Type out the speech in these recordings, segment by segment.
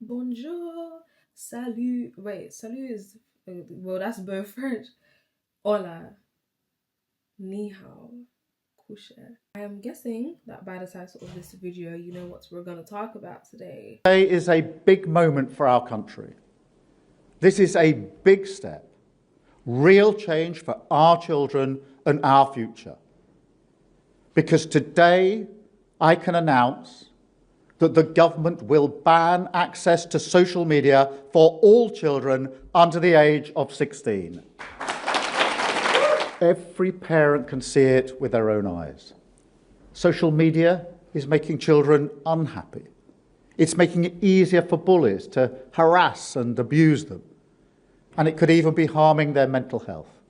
bonjour, salut. Wait, salut is, well, that's both French. Hola, ni hao, couche. I am guessing that by the title of this video, you know what we're going to talk about today. Today is a big moment for our country. This is a big step, real change for our children and our future. Because today I can announce that the government will ban access to social media for all children under the age of 16. Every parent can see it with their own eyes. Social media is making children unhappy. It's making it easier for bullies to harass and abuse them. And it could even be harming their mental health,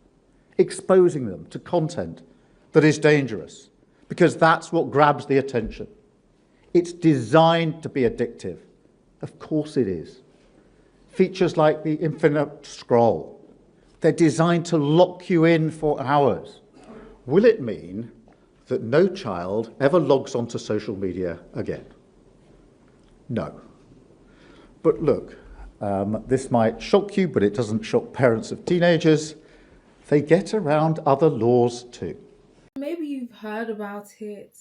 exposing them to content that is dangerous, because that's what grabs the attention. It's designed to be addictive. Of course it is. Features like the infinite scroll, they're designed to lock you in for hours. Will it mean that no child ever logs onto social media again? No. But look, this might shock you, but it doesn't shock parents of teenagers. They get around other laws too. Maybe you've heard about it,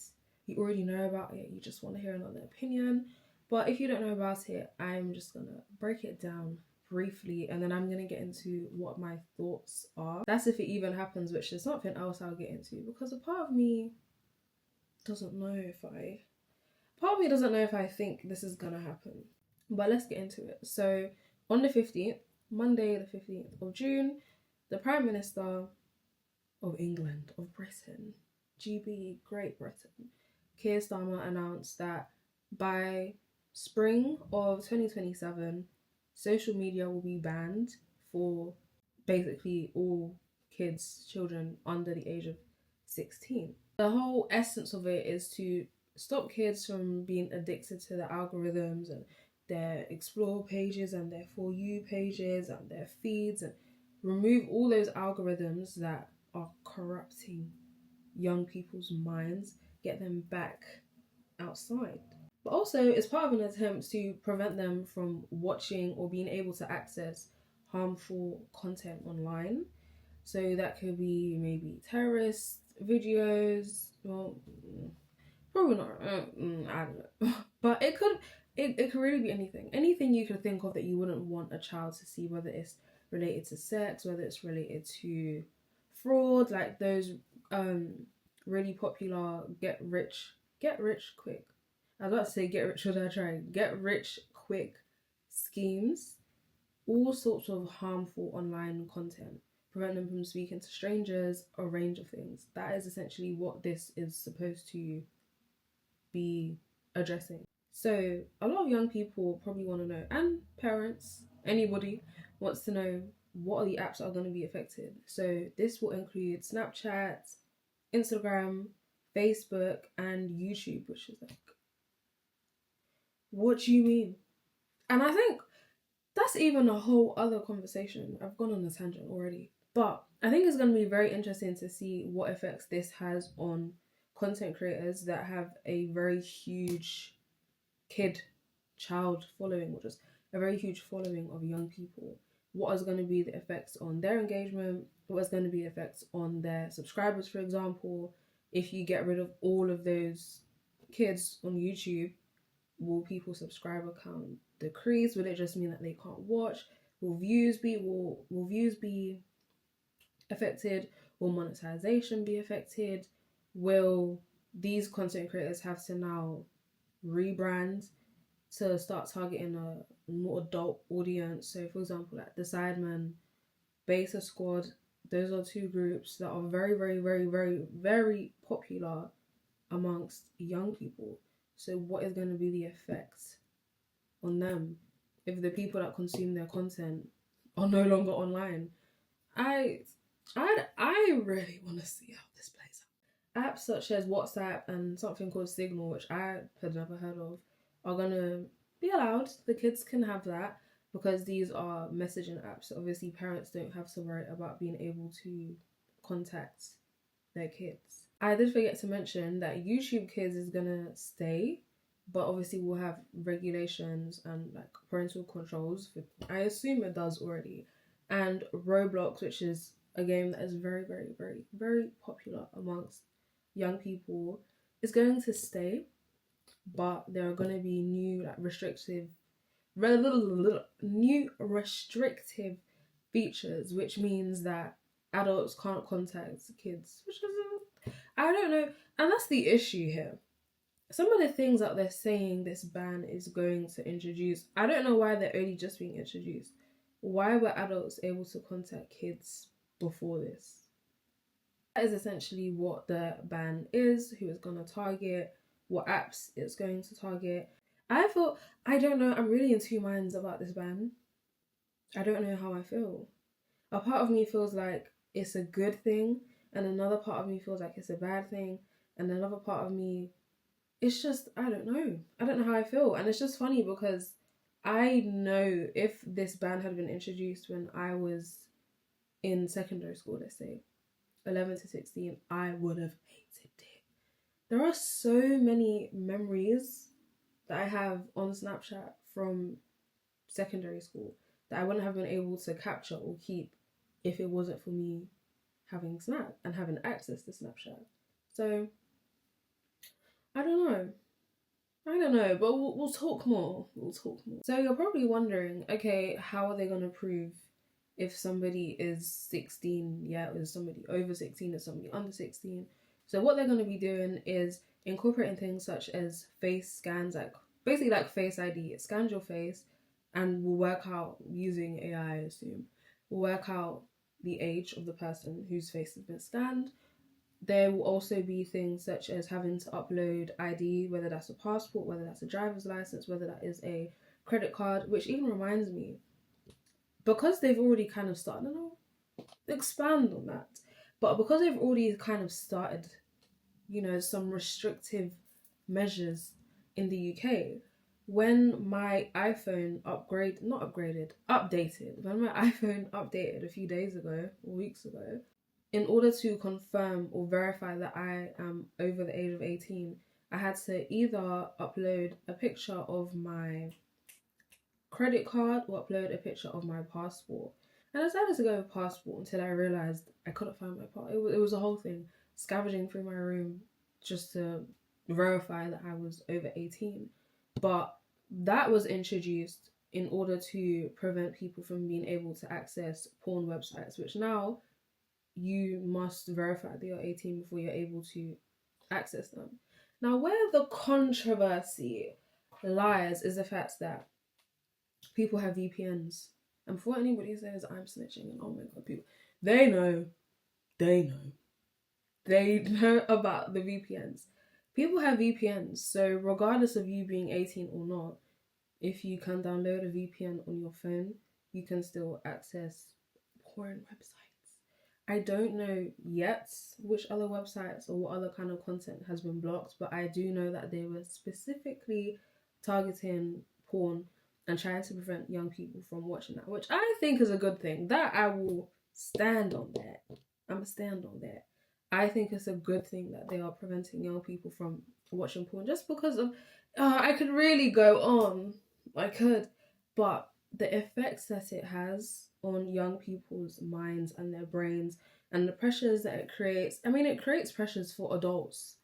you already know about it, you just want to hear another opinion. But if you don't know about it, I'm just going to break it down briefly, and then I'm going to get into what my thoughts are. That's if it even happens, which is something else I'll get into, because a part of me doesn't know if I think this is gonna happen. But let's get into it. So on the 15th, Monday the 15th of June, the Prime Minister of England, of Britain, GB, Great Britain, Keir Starmer, announced that by spring of 2027, social media will be banned for basically all children under the age of 16. The whole essence of it is to stop kids from being addicted to the algorithms and their explore pages and their For You pages and their feeds, and remove all those algorithms that are corrupting young people's minds, get them back outside. But also, it's part of an attempt to prevent them from watching or being able to access harmful content online. So that could be maybe terrorist videos. Well, probably not. I don't know. But it could really be anything. Anything you could think of that you wouldn't want a child to see, whether it's related to sex, whether it's related to fraud, like those really popular get rich quick. I was about to say get rich or die trying. Get rich quick schemes. All sorts of harmful online content. Prevent them from speaking to strangers, a range of things. That is essentially what this is supposed to be addressing. So a lot of young people probably want to know, and parents, anybody wants to know, what are the apps that are going to be affected. So this will include Snapchat, Instagram, Facebook, and YouTube, which is like, what do you mean? And I think that's even a whole other conversation. I've gone on a tangent already. But I think it's going to be very interesting to see what effects this has on content creators that have a very huge child following, or just a very huge following of young people. What is going to be the effects on their engagement? What is going to be the effects on their subscribers, for example? If you get rid of all of those kids on YouTube, will people's subscriber count decrease? Will it just mean that they can't watch? Will views be affected? Will monetization be affected? Will these content creators have to now rebrand to start targeting a more adult audience? So for example, like the Sidemen, Beta Squad, those are two groups that are very, very, very, very, very popular amongst young people. So what is going to be the effects on them if the people that consume their content are no longer online? I really want to see how this plays out. Apps such as WhatsApp and something called Signal, which I had never heard of, are going to be allowed. The kids can have that because these are messaging apps. So obviously parents don't have to worry about being able to contact their kids. I did forget to mention that YouTube Kids is going to stay, but obviously we'll have regulations and like parental controls. I assume it does already. And Roblox, which is a game that is very, very, very, very popular amongst young people, is going to stay, but there are going to be new like new restrictive features, which means that adults can't contact kids, which is I don't know, and that's the issue here. Some of the things that they're saying this ban is going to introduce, I don't know why they're only just being introduced. Why were adults able to contact kids before this? That is essentially what the ban is, who it's going to target, what apps it's going to target. I don't know, I'm really in two minds about this ban. I don't know how I feel. A part of me feels like it's a good thing, and another part of me feels like it's a bad thing, and another part of me, it's just, I don't know. I don't know how I feel. And it's just funny because I know if this ban had been introduced when I was in secondary school, let's say 11 to 16, I would have hated it. There are so many memories that I have on Snapchat from secondary school that I wouldn't have been able to capture or keep if it wasn't for me having Snap and having access to Snapchat. So I don't know. I don't know, but we'll talk more. We'll talk more. So you're probably wondering, okay, how are they going to prove if somebody is 16, yeah, or is somebody over 16 or somebody under 16? So what they're going to be doing is incorporating things such as face scans, like basically like Face ID. It scans your face and will work out using AI, I assume, will work out the age of the person whose face has been scanned. There will also be things such as having to upload ID, whether that's a passport, whether that's a driver's license, whether that is a credit card, which even reminds me, because they've already kind of started, I don't know, expand on that, but because they've already kind of started, some restrictive measures in the UK, when my iPhone when my iPhone updated a few days ago or weeks ago, in order to confirm or verify that I am over the age of 18, I had to either upload a picture of my credit card or upload a picture of my passport. And I decided to go with passport until I realized I couldn't find my passport. It was a whole thing, scavenging through my room just to verify that I was over 18. But that was introduced in order to prevent people from being able to access porn websites, which now you must verify that you're 18 before you're able to access them. Now, where the controversy lies is the fact that people have VPNs. And before anybody says I'm snitching and oh my god, people, they know, they know, they know about the VPNs. People have VPNs, so regardless of you being 18 or not, if you can download a VPN on your phone, you can still access porn websites. I don't know yet which other websites or what other kind of content has been blocked, but I do know that they were specifically targeting porn and trying to prevent young people from watching that, which I think is a good thing. That I will stand on that. I'm gonna stand on that. I think it's a good thing that they are preventing young people from watching porn just because of. I could really go on. I could, but the effects that it has on young people's minds and their brains and the pressures that it creates. I mean, it creates pressures for adults,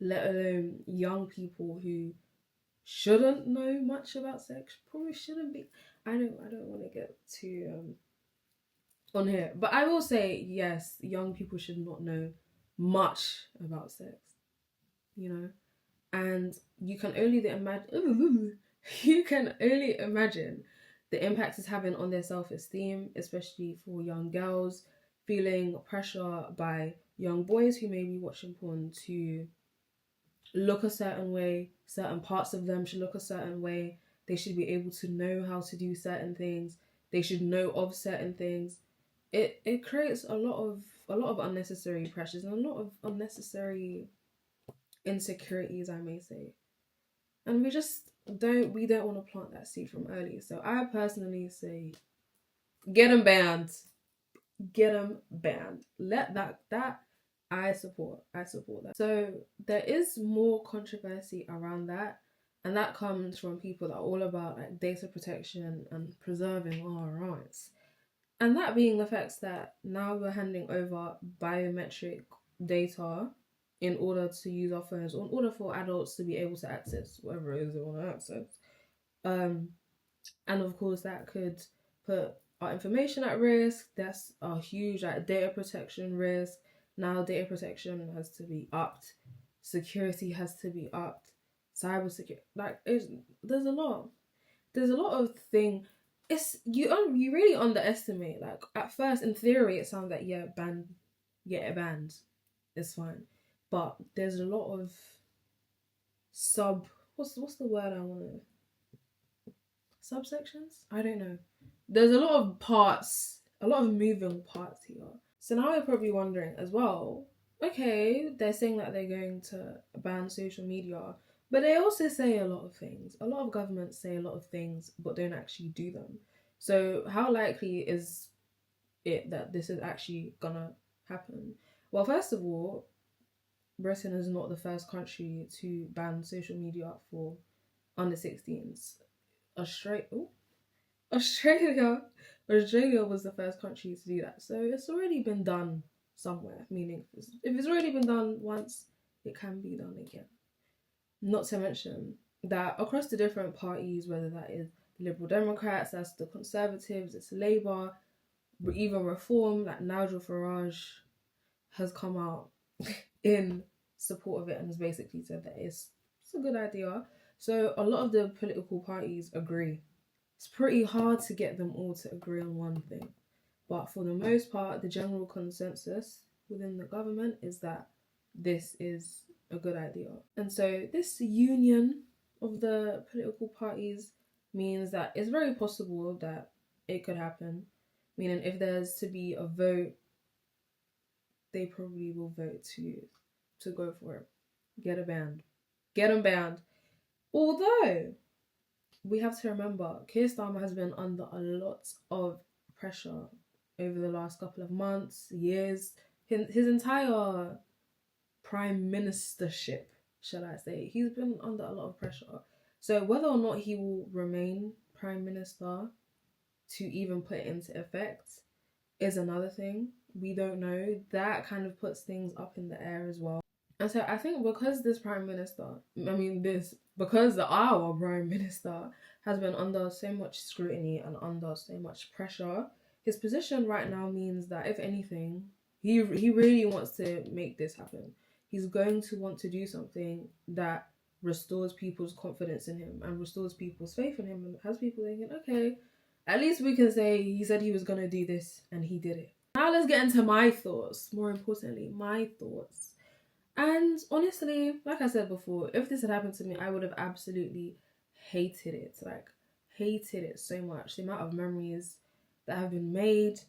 let alone young people who shouldn't know much about sex. Probably shouldn't be. I don't want to get too on here, but I will say yes, young people should not know much about sex. You know, and you can only imagine. You can only imagine the impact it's having on their self-esteem, especially for young girls, feeling pressure by young boys who may be watching porn to look a certain way, certain parts of them should look a certain way, they should be able to know how to do certain things, they should know of certain things. It creates a lot of unnecessary pressures and a lot of unnecessary insecurities, I may say. And we don't want to plant that seed from early. So I personally say get them banned. Get them banned. Let that I support that. So there is more controversy around that. And that comes from people that are all about like data protection and preserving our rights. And that being the fact that now we're handing over biometric data in order to use our phones, or in order for adults to be able to access whatever it is they want to access. Um, and of course, that could put our information at risk. That's a huge like data protection risk. Now, data protection has to be upped, security has to be upped, cyber security. Like, there's a lot. There's a lot of thing. It's you really underestimate. Like at first, in theory, it sounds like get it banned, it's fine, but there's a lot of sub. What's the word I want to subsections? I don't know. There's a lot of parts, a lot of moving parts here. So now you're probably wondering as well, okay, they're saying that they're going to ban social media, but they also say a lot of things. A lot of governments say a lot of things, but don't actually do them. So how likely is it that this is actually gonna happen? Well, first of all, Britain is not the first country to ban social media for under 16s. Australia, Australia, Australia was the first country to do that. So it's already been done somewhere. Meaning, if it's already been done once, it can be done again. Not to mention that across the different parties, whether that is the Liberal Democrats, that's the Conservatives, it's Labour, even Reform, like Nigel Farage has come out in support of it and has basically said that it's a good idea. So a lot of the political parties agree. It's pretty hard to get them all to agree on one thing. But for the most part, the general consensus within the government is that this is a good idea. And so this union of the political parties means that it's very possible that it could happen. Meaning if there's to be a vote, they probably will vote to go for it. Get a banned. Get them banned. Although we have to remember, Keir Starmer has been under a lot of pressure over the last couple of months, years. His entire prime ministership, shall I say, he's been under a lot of pressure. So whether or not he will remain prime minister to even put it into effect is another thing. We don't know. That kind of puts things up in the air as well. And so I think because our prime minister has been under so much scrutiny and under so much pressure, his position right now means that if anything, he really wants to make this happen. He's going to want to do something that restores people's confidence in him and restores people's faith in him and has people thinking, okay, at least we can say he said he was going to do this and he did it. Now let's get into my thoughts. More importantly, my thoughts. And honestly, like I said before, if this had happened to me, I would have absolutely hated it. Like, hated it so much. The amount of memories that have been made.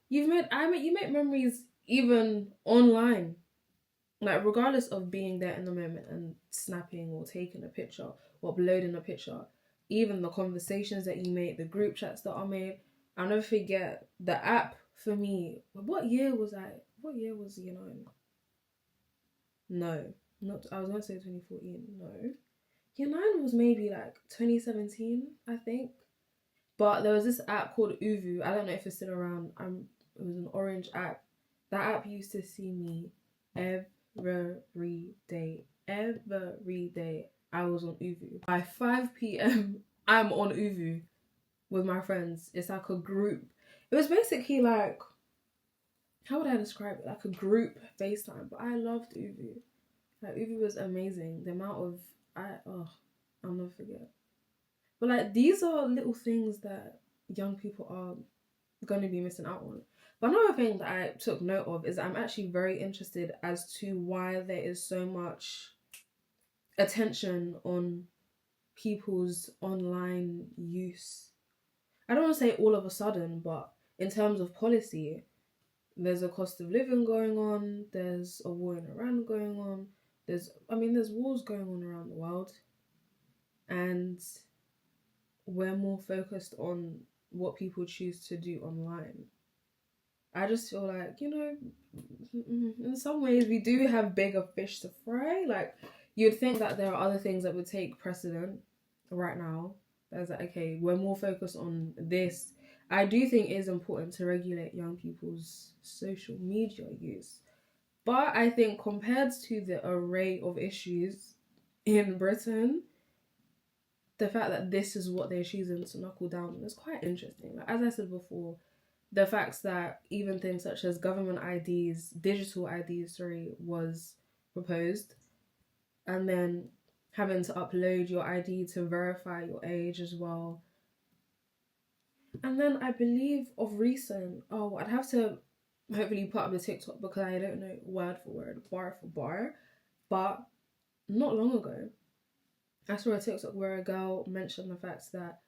You make memories even online. Like, regardless of being there in the moment and snapping or taking a picture or uploading a picture, even the conversations that you make, the group chats that are made, I'll never forget the app for me. What year was I? What year was No, not. I was going to say 2014. No, Year 9 was maybe like 2017, I think. But there was this app called Uvu. I don't know if it's still around. It was an orange app. That app used to see me every day. Every day I was on Uvu. By 5 p.m. I'm on Uvu with my friends. It's like a group. It was basically like, how would I describe it? Like a group FaceTime. But I loved Uvu. Like Uvu was amazing. The amount of I'll never forget. But like these are little things that young people are going to be missing out on. But another thing that I took note of is that I'm actually very interested as to why there is so much attention on people's online use. I don't want to say all of a sudden, but in terms of policy, there's a cost of living going on, there's a war in Iran going on, there's wars going on around the world, and we're more focused on what people choose to do online. I just feel like, in some ways we do have bigger fish to fry. Like, you'd think that there are other things that would take precedent, right now. That's like, okay, we're more focused on this. I do think it is important to regulate young people's social media use. But I think compared to the array of issues in Britain, the fact that this is what they're choosing to knuckle down on is quite interesting. Like, as I said before, the facts that even things such as government IDs, digital IDs, was proposed, and then having to upload your ID to verify your age as well. And then I believe of recent, I'd have to hopefully put up the TikTok because I don't know word for word, bar for bar, but not long ago, I saw a TikTok where a girl mentioned the fact that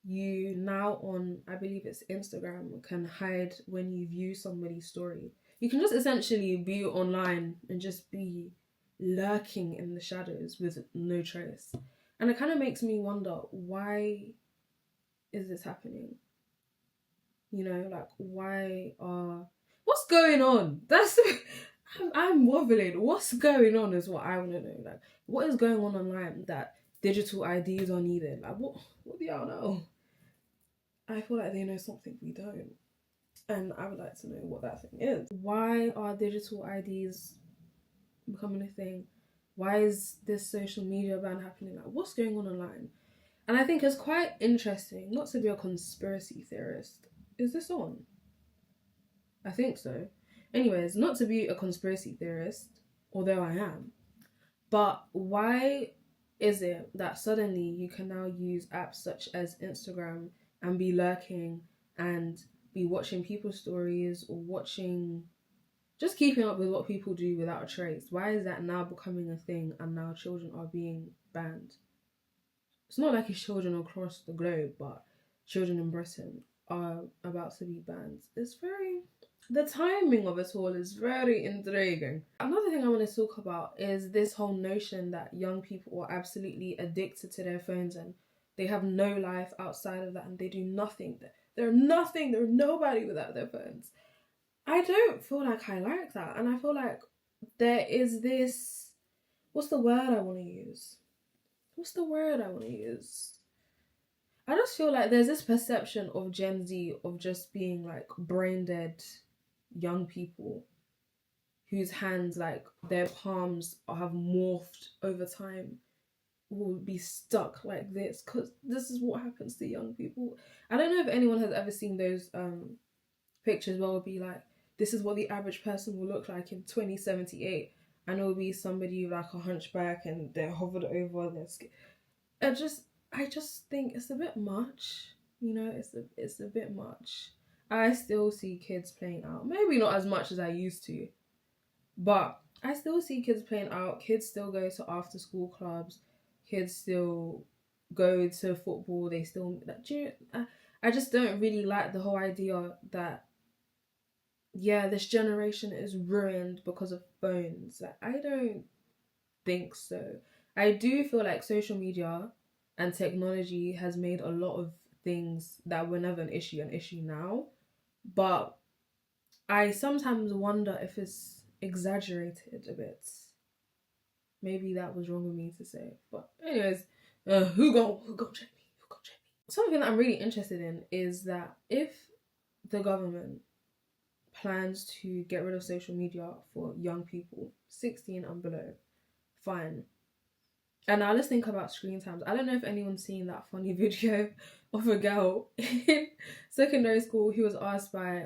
you now on, I believe it's Instagram, can hide when you view somebody's story. You can just essentially be online and just be lurking in the shadows with no trace. And it kind of makes me wonder, why is this happening? You know, like, what's going on? I'm wobbling. What's going on is what I want to know. Like, what is going on online that digital IDs are needed? Like, what do y'all know? I feel like they know something we don't. And I would like to know what that thing is. Why are digital IDs becoming a thing? Why is this social media ban happening? Like, what's going on online? And I think it's quite interesting, not to be a conspiracy theorist. Is this on? I think so. Anyways, not to be a conspiracy theorist, although I am, but why is it that suddenly you can now use apps such as Instagram and be lurking and be watching people's stories or just keeping up with what people do without a trace? Why is that now becoming a thing and now children are being banned? It's not like it's children across the globe, but children in Britain are about to be banned. The timing of it all is very intriguing. Another thing I want to talk about is this whole notion that young people are absolutely addicted to their phones and they have no life outside of that and they do nothing. They're nobody without their phones. I don't feel like I like that. And I feel like there is this, what's the word I want to use? I just feel like there's this perception of Gen Z of just being like brain dead young people whose hands, like their palms have morphed over time, will be stuck like this because this is what happens to young people. I don't know if anyone has ever seen those pictures where it will be like, this is what the average person will look like in 2078, and it will be somebody like a hunchback and they're hovered over their skin. I just think it's a bit much. You know, it's a bit much. I still see kids playing out. Maybe not as much as I used to, but I still see kids playing out. Kids still go to after school clubs. Kids still go to football. They still I just don't really like the whole idea that, yeah, this generation is ruined because of phones. Like, I don't think so. I do feel like social media and technology has made a lot of things that were never an issue now. But I sometimes wonder if it's exaggerated a bit. Maybe that was wrong of me to say. But anyways, who gon' check me? Something that I'm really interested in is that if the government plans to get rid of social media for young people, 16 and below, fine. And now let's think about screen times. I don't know if anyone's seen that funny video of a girl in secondary school who was asked by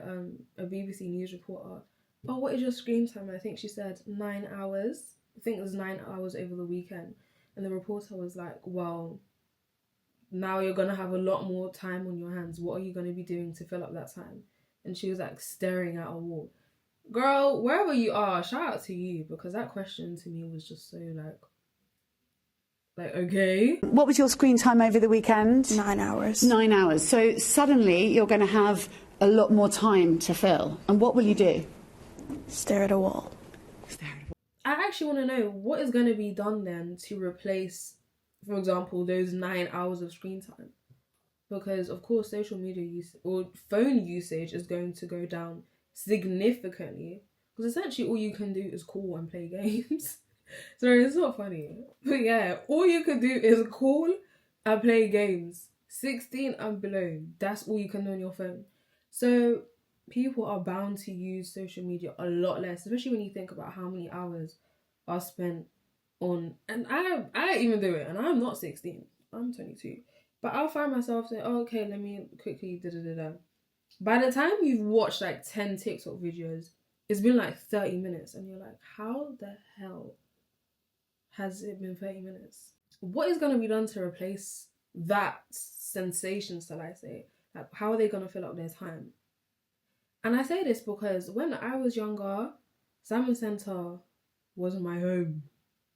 a BBC News reporter, oh, what is your screen time? And I think she said 9 hours. I think it was 9 hours over the weekend. And the reporter was like, well, now you're going to have a lot more time on your hands. What are you going to be doing to fill up that time? And she was like staring at a wall. Girl, wherever you are, shout out to you, because that question to me was just so like, okay. What was your screen time over the weekend? 9 hours. 9 hours. So suddenly you're going to have a lot more time to fill. And what will you do? Stare at a wall. I actually want to know what is going to be done then to replace, for example, those 9 hours of screen time. Because, of course, social media use or phone usage is going to go down significantly. Because essentially all you can do is call and play games. Sorry, it's not funny. But yeah, all you can do is call, and play games. 16 and below, that's all you can do on your phone. So people are bound to use social media a lot less, especially when you think about how many hours are spent on, and I even do it, and I'm not 16, I'm 22. But I'll find myself saying, oh, okay, let me quickly da da da da. By the time you've watched like 10 TikTok videos, it's been like 30 minutes, and you're like, how the hell has it been 30 minutes? What is going to be done to replace that sensation, shall I say? Like, how are they going to fill up their time? And I say this because when I was younger, Salmon Centre was my home.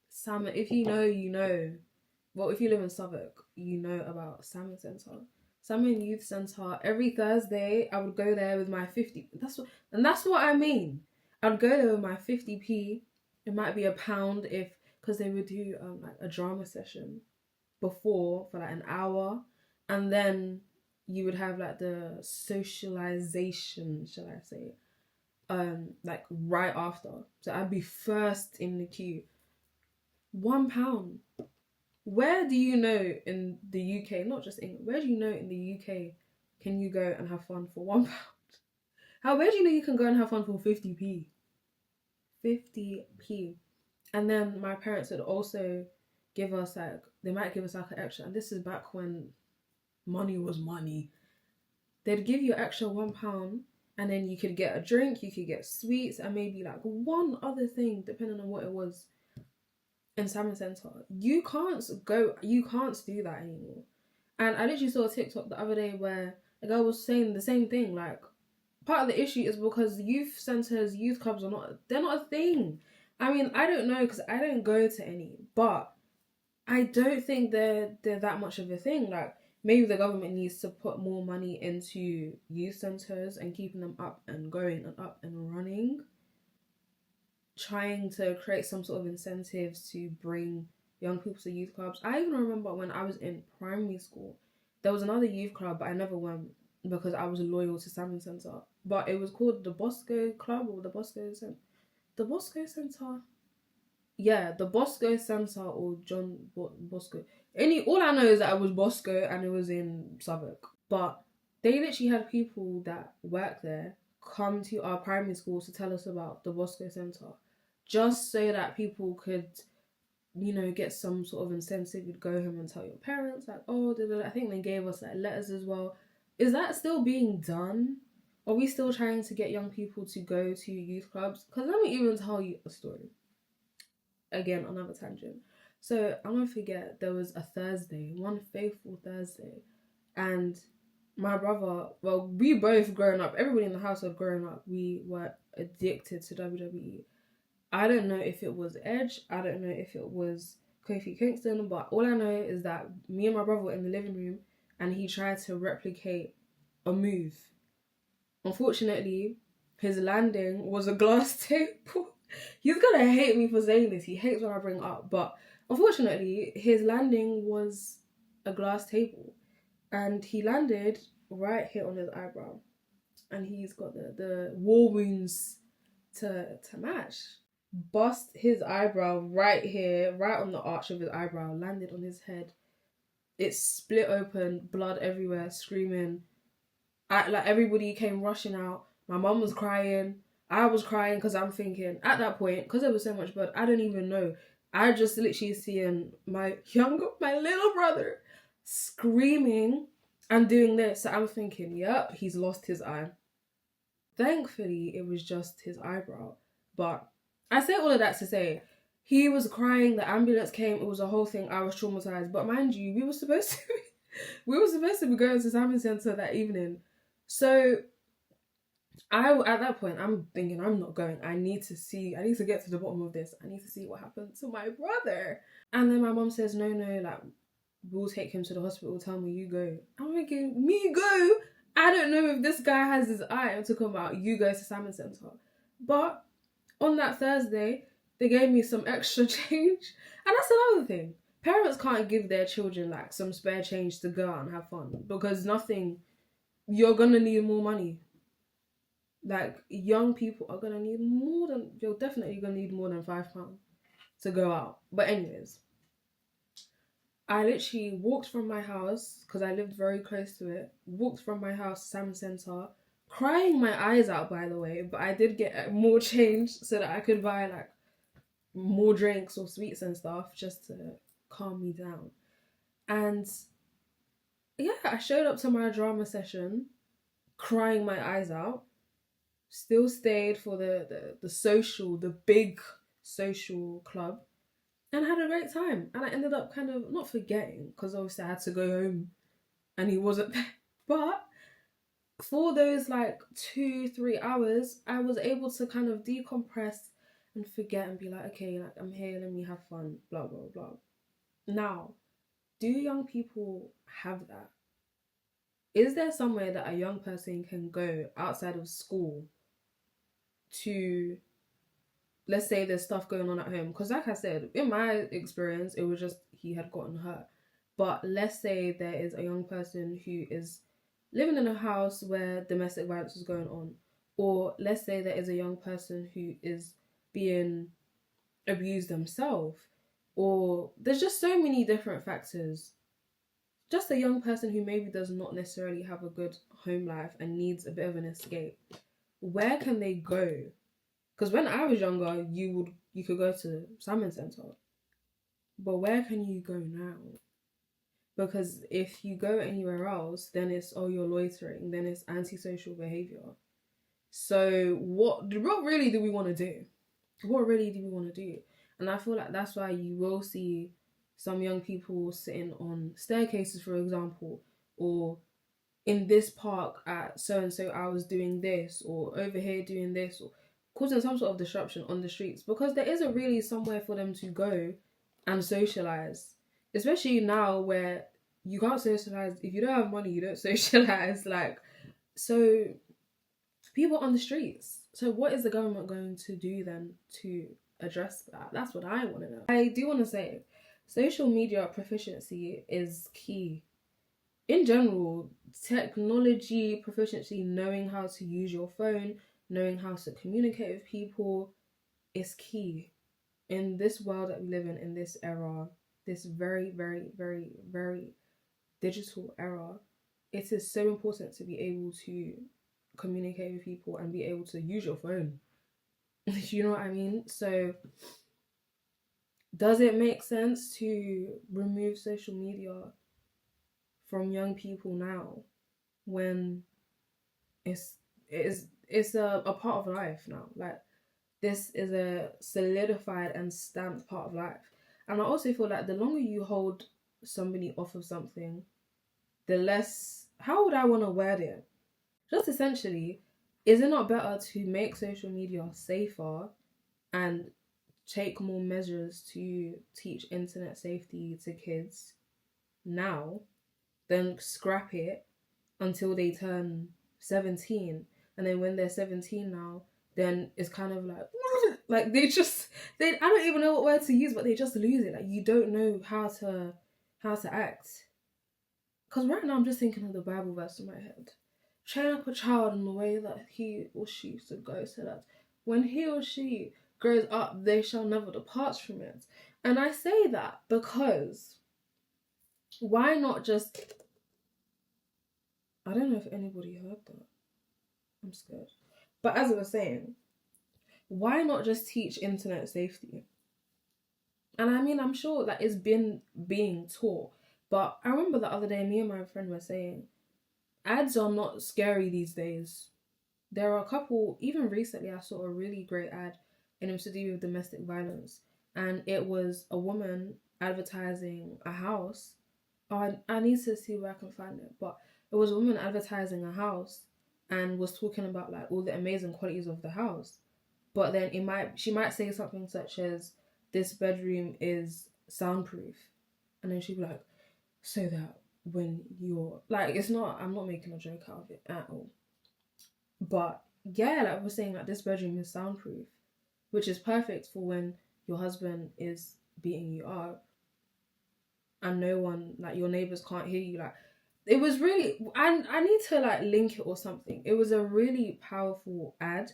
Salmon, if you know, you know. Well, if you live in Southwark, you know about Salmon Centre. Salmon Youth Centre. Every Thursday, I would go there with my 50. That's what I mean. I'd go there with my 50p. It might be £1 if, because they would do like a drama session before for like an hour, and then you would have like the socialization, shall I say, like right after. So I'd be first in the queue. £1. Where do you know in the UK, not just England, where do you know in the UK can you go and have fun for £1? Where do you know you can go and have fun for 50p? 50p. And then my parents would also give us like, they might give us like an extra, and this is back when money was money. They'd give you an extra £1, and then you could get a drink, you could get sweets, and maybe like one other thing, depending on what it was. In Salmon Centre, you can't do that anymore. And I literally saw a TikTok the other day where a girl was saying the same thing. Like, part of the issue is because youth centres, youth clubs they're not a thing. I mean, I don't know because I don't go to any, but I don't think they're that much of a thing. Like, maybe the government needs to put more money into youth centres and keeping them up and going and up and running, trying to create some sort of incentives to bring young people to youth clubs. I even remember when I was in primary school, there was another youth club, but I never went because I was loyal to Salmon Centre. But it was called the Bosco Club or the Bosco Centre. The Bosco Centre? Yeah, the Bosco Centre or John Bosco. All I know is that it was Bosco and it was in Southwark. But they literally had people that work there come to our primary school to tell us about the Bosco Centre, just so that people could, get some sort of incentive. You'd go home and tell your parents, like, oh, I think they gave us like letters as well. Is that still being done? Are we still trying to get young people to go to youth clubs? Because let me even tell you a story. Again, another tangent. So I'm gonna forget, there was a Thursday, one faithful Thursday, and my brother, well, we both growing up, everybody in the household growing up, we were addicted to WWE. I don't know if it was Edge, I don't know if it was Kofi Kingston, but all I know is that me and my brother were in the living room and he tried to replicate a move. Unfortunately, his landing was a glass table. He's gonna hate me for saying this, he hates when I bring it up, but unfortunately, his landing was a glass table and he landed right here on his eyebrow. And he's got the war wounds to match. Bust his eyebrow right here, right on the arch of his eyebrow, landed on his head. It split open, blood everywhere, screaming. Everybody came rushing out. My mum was crying. I was crying because I'm thinking, at that point, because there was so much blood, I don't even know. I just literally seeing my little brother screaming and doing this. So I'm thinking, yep, he's lost his eye. Thankfully, it was just his eyebrow. But I say all of that to say, he was crying, the ambulance came, it was a whole thing, I was traumatized. But mind you, we were supposed to be going to Salmon Centre that evening. So at that point, I'm thinking, I'm not going. I need to get to the bottom of this. I need to see what happened to my brother. And then my mom says, no, like, we'll take him to the hospital, tell me you go. I'm thinking, me go? I don't know if this guy has his eye. I'm talking about you go to Salmon Centre. But on that Thursday, they gave me some extra change. And that's another thing. Parents can't give their children like some spare change to go out and have fun. Because you're gonna need more money. Like, young people are gonna need you're definitely gonna need more than £5 to go out. But anyways, I literally walked from my house, because I lived very close to it, walked from my house to Salmon Centre, crying my eyes out, by the way, but I did get more change so that I could buy like more drinks or sweets and stuff just to calm me down. And yeah, I showed up to my drama session crying my eyes out, still stayed for the social, the big social club, and had a great time. And I ended up kind of not forgetting, because obviously I had to go home and he wasn't there. But for those like 2-3 hours, I was able to kind of decompress and forget and be like, okay, like I'm here, let me have fun, blah blah blah. Now, do young people have that? Is there somewhere that a young person can go outside of school to, let's say there's stuff going on at home? Because like I said, in my experience, it was just he had gotten hurt. But let's say there is a young person who is living in a house where domestic violence is going on. Or let's say there is a young person who is being abused themselves. Or there's just so many different factors. Just a young person who maybe does not necessarily have a good home life and needs a bit of an escape. Where can they go? Because when I was younger, you could go to Salmon Centre. But where can you go now? Because if you go anywhere else, then it's, oh, you're loitering, then it's antisocial behaviour. So what really do we want to do? What really do we want to do? And I feel like that's why you will see some young people sitting on staircases, for example, or in this park at so-and-so hours doing this, or over here doing this, or causing some sort of disruption on the streets, because there isn't really somewhere for them to go and socialise. Especially now where you can't socialise. If you don't have money, you don't socialise. Like, so people on the streets. So what is the government going to do then to address that? That's what I want to know. I do want to say social media proficiency is key. In general, technology proficiency, knowing how to use your phone, knowing how to communicate with people is key. In this world that we live in this era, this very, very, very, very digital era, it is so important to be able to communicate with people and be able to use your phone. You know what I mean? So does it make sense to remove social media from young people now when it's a part of life now? Like, this is a solidified and stamped part of life. And I also feel like the longer you hold somebody off of something, the less, how would I want to word it? Just essentially, is it not better to make social media safer and take more measures to teach internet safety to kids now than scrap it until they turn 17? And then when they're 17 now, then it's kind of like they I don't even know what word to use, but they just lose it. Like, you don't know how to act. Because right now I'm just thinking of the Bible verse in my head. Train up a child in the way that he or she should go, so that when he or she grows up, they shall never depart from it. And I say that because why not just, I don't know if anybody heard that. I'm scared. But as I was saying, why not just teach internet safety? And I mean, I'm sure that it's been being taught. But I remember the other day, me and my friend were saying, ads are not scary these days. There are a couple, even recently I saw a really great ad, and it was to do with domestic violence. And it was a woman advertising a house. Oh, I need to see where I can find it. But it was a woman advertising a house and was talking about like all the amazing qualities of the house. But then she might say something such as, this bedroom is soundproof. And then she'd be like, so that when you're like, I'm not making a joke out of it at all. But yeah, like I was saying, like, this bedroom is soundproof, which is perfect for when your husband is beating you up and no one, like your neighbors can't hear you. Like, it was really, I need to like link it or something. It was a really powerful ad,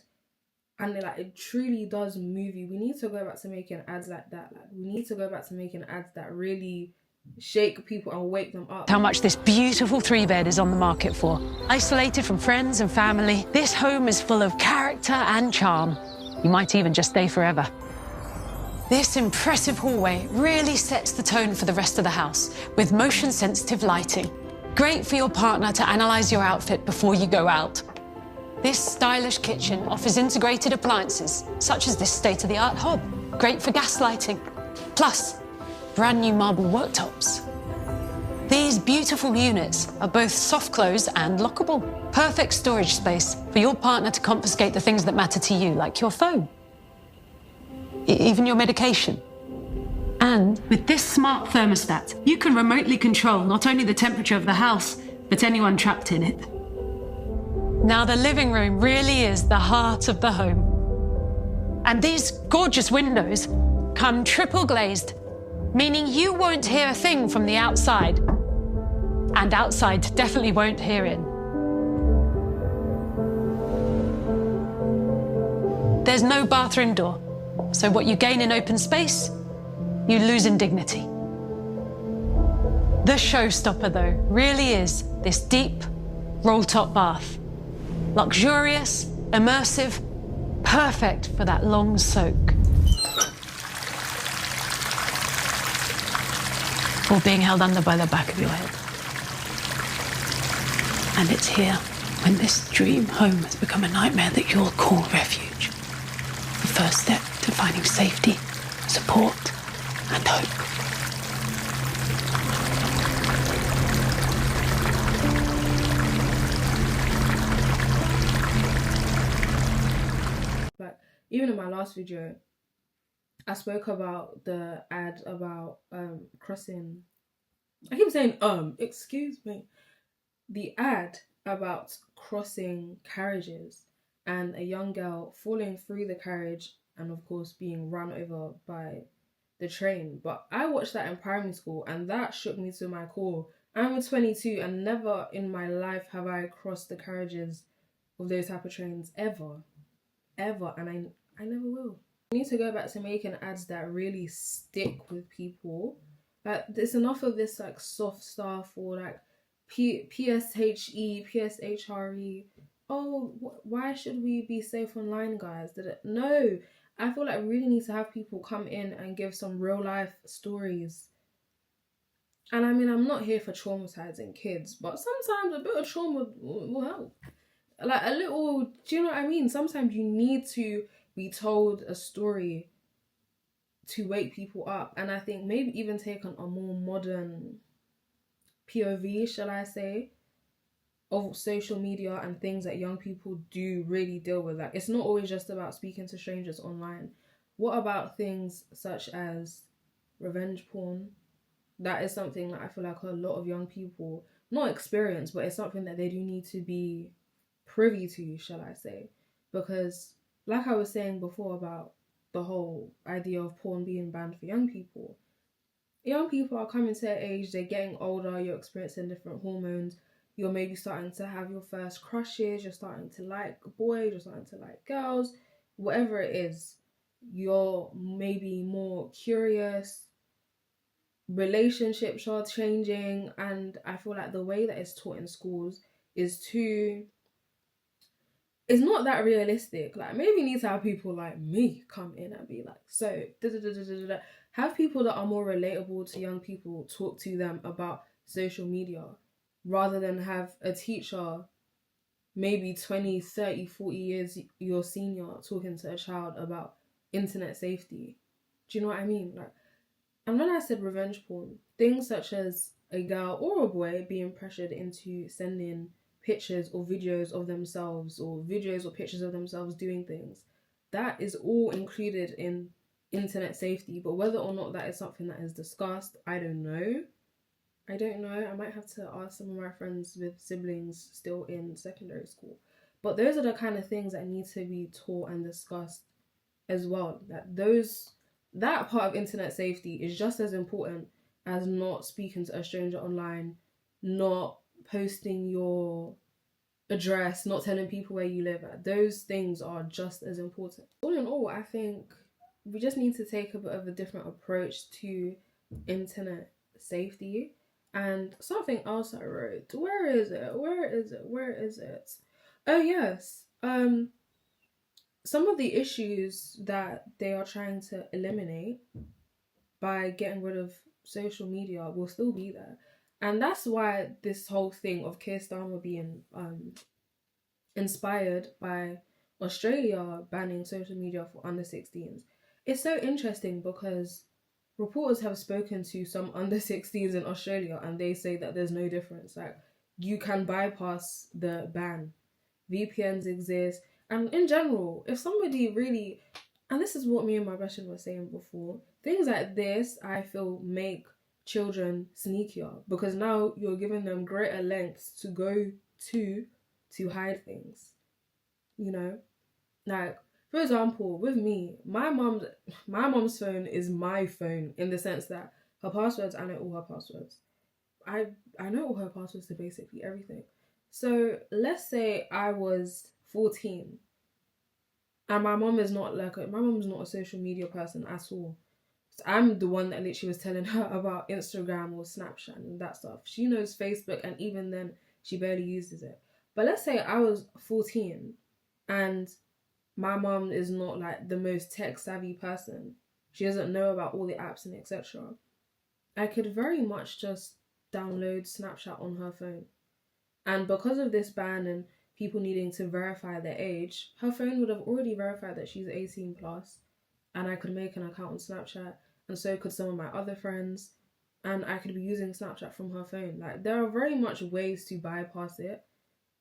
and it truly does move you. We need to go back to making ads like that. Like, we need to go back to making ads that really shake people and wake them up. How much this beautiful 3-bed is on the market for. Isolated from friends and family, this home is full of character and charm. You might even just stay forever. This impressive hallway really sets the tone for the rest of the house with motion-sensitive lighting. Great for your partner to analyse your outfit before you go out. This stylish kitchen offers integrated appliances, such as this state-of-the-art hob. Great for gas lighting. Plus, brand new marble worktops. These beautiful units are both soft close and lockable. Perfect storage space for your partner to confiscate the things that matter to you, like your phone, even your medication. And with this smart thermostat, you can remotely control not only the temperature of the house, but anyone trapped in it. Now the living room really is the heart of the home. And these gorgeous windows come triple glazed, meaning you won't hear a thing from the outside. And outside definitely won't hear in. There's no bathroom door, so what you gain in open space, you lose in dignity. The showstopper, though, really is this deep, roll-top bath. Luxurious, immersive, perfect for that long soak. Or being held under by the back of your head. And it's here, when this dream home has become a nightmare, that you'll call refuge. The first step to finding safety, support, and hope. Like, even in my last video, I spoke about the ad about crossing. I keep saying excuse me. The ad about crossing carriages and a young girl falling through the carriage and of course being run over by the train. But I watched that in primary school and that shook me to my core. I'm 22 and never in my life have I crossed the carriages of those type of trains ever. And I never will. We need to go back to making ads that really stick with people. Like, there's enough of this like soft stuff or like PSHE, PSHRE. Oh, why should we be safe online, guys? No, I feel like we really need to have people come in and give some real life stories. And I mean, I'm not here for traumatizing kids, but sometimes a bit of trauma will help. Like a little, do you know what I mean? Sometimes you need to be told a story to wake people up. And I think maybe even take on a more modern POV, shall I say, of social media and things that young people do really deal with. Like, it's not always just about speaking to strangers online. What about things such as revenge porn? That is something that I feel like a lot of young people not experience, but it's something that they do need to be privy to, shall I say. Because like I was saying before about the whole idea of porn being banned for young people are coming to an age, they're getting older, you're experiencing different hormones, you're maybe starting to have your first crushes, you're starting to like boys, you're starting to like girls, whatever it is, you're maybe more curious, relationships are changing, and I feel like the way that it's taught in schools is it's not that realistic. Like, maybe you need to have people like me come in and be like, so have people that are more relatable to young people talk to them about social media, rather than have a teacher maybe 20, 30, 40 years your senior talking to a child about internet safety. Do you know what I mean? Like, and when I said revenge porn, things such as a girl or a boy being pressured into sending pictures or videos of themselves, or videos or pictures of themselves doing things, that is all included in internet safety. But whether or not that is something that is discussed, I don't know. I might have to ask some of my friends with siblings still in secondary school. But those are the kind of things that need to be taught and discussed as well. That part of internet safety is just as important as not speaking to a stranger online, not posting your address, not telling people where you live at. Those things are just as important. All in all, I think we just need to take a bit of a different approach to internet safety. And something else I wrote. Where is it? Where is it? Where is it? Oh yes. Some of the issues that they are trying to eliminate by getting rid of social media will still be there. And that's why this whole thing of Keir Starmer being inspired by Australia banning social media for under 16s. It's so interesting because reporters have spoken to some under 16s in Australia and they say that there's no difference. Like, you can bypass the ban. VPNs exist. And in general, if somebody really, and this is what me and my best friend were saying before, things like this, I feel, make children sneakier because now you're giving them greater lengths to go to hide things. You know? Like, for example, with me, my mom's phone is my phone in the sense that her passwords, I know all her passwords. I know all her passwords to basically everything. So let's say I was 14 and my mom is not a social media person at all. So I'm the one that literally was telling her about Instagram or Snapchat and that stuff. She knows Facebook and even then she barely uses it. But let's say I was 14 and my mom is not like the most tech savvy person. She doesn't know about all the apps and etc. I could very much just download Snapchat on her phone. And because of this ban and people needing to verify their age, her phone would have already verified that she's 18 plus. And I could make an account on Snapchat, and so could some of my other friends. And I could be using Snapchat from her phone. Like, there are very much ways to bypass it.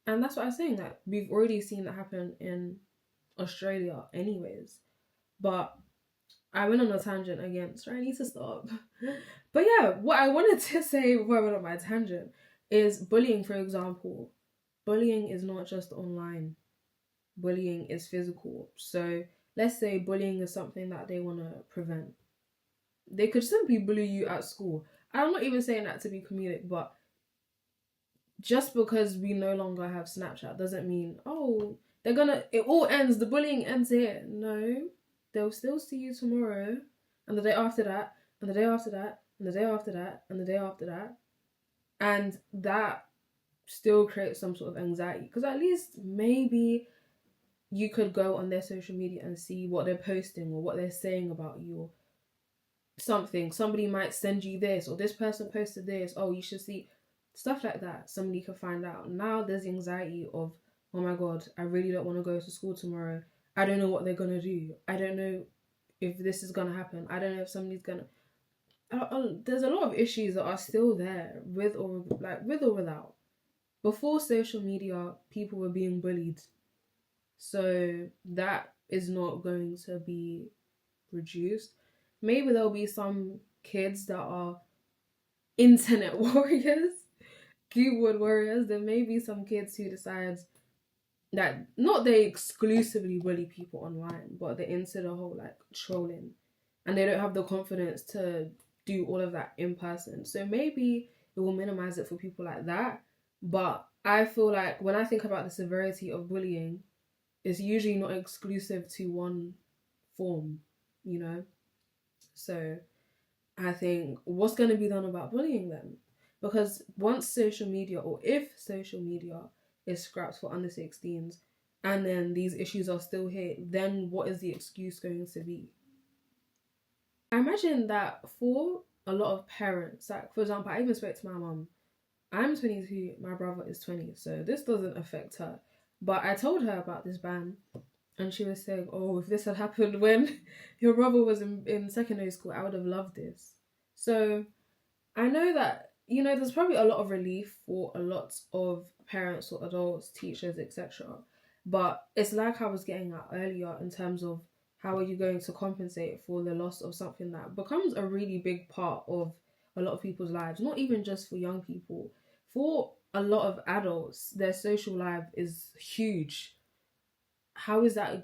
And that's what I was saying, that we've already seen that happen in Australia anyways. But I went on a tangent again, so I need to stop. But yeah, what I wanted to say before I went on my tangent is bullying, for example. Bullying is not just online. Bullying is physical. So let's say bullying is something that they want to prevent. They could simply bully you at school. I'm not even saying that to be comedic, but just because we no longer have Snapchat doesn't mean, oh, it all ends, the bullying ends here. No, they'll still see you tomorrow, and the day after that, and the day after that, and the day after that, and the day after that. And that still creates some sort of anxiety. Because at least maybe you could go on their social media and see what they're posting or what they're saying about you or something. Somebody might send you this, or this person posted this. Oh, you should see. Stuff like that, somebody could find out. Now there's the anxiety of, oh my god, I really don't want to go to school tomorrow. I don't know what they're going to do. I don't know if this is going to happen. I don't know if somebody's going to... there's a lot of issues that are still there, with or without. Before social media, people were being bullied. So that is not going to be reduced. Maybe there'll be some kids that are internet warriors, keyboard warriors. There may be some kids who decide that not they exclusively bully people online, but they're into the whole like trolling, and they don't have the confidence to do all of that in person. So maybe it will minimize it for people like that. But I feel like when I think about the severity of bullying, it's usually not exclusive to one form, you know? So I think, what's going to be done about bullying then? Because once social media, or if social media is scrapped for under 16s, and then these issues are still here, then what is the excuse going to be? I imagine that for a lot of parents, like for example, I even spoke to my mum. I'm 22, my brother is 20, so this doesn't affect her. But I told her about this ban, and she was saying, oh, if this had happened when your brother was in secondary school, I would have loved this. So I know that, you know, there's probably a lot of relief for a lot of parents or adults, teachers, etc. But it's like I was getting at earlier in terms of how are you going to compensate for the loss of something that becomes a really big part of a lot of people's lives, not even just for young people. For a lot of adults, their social life is huge. How is that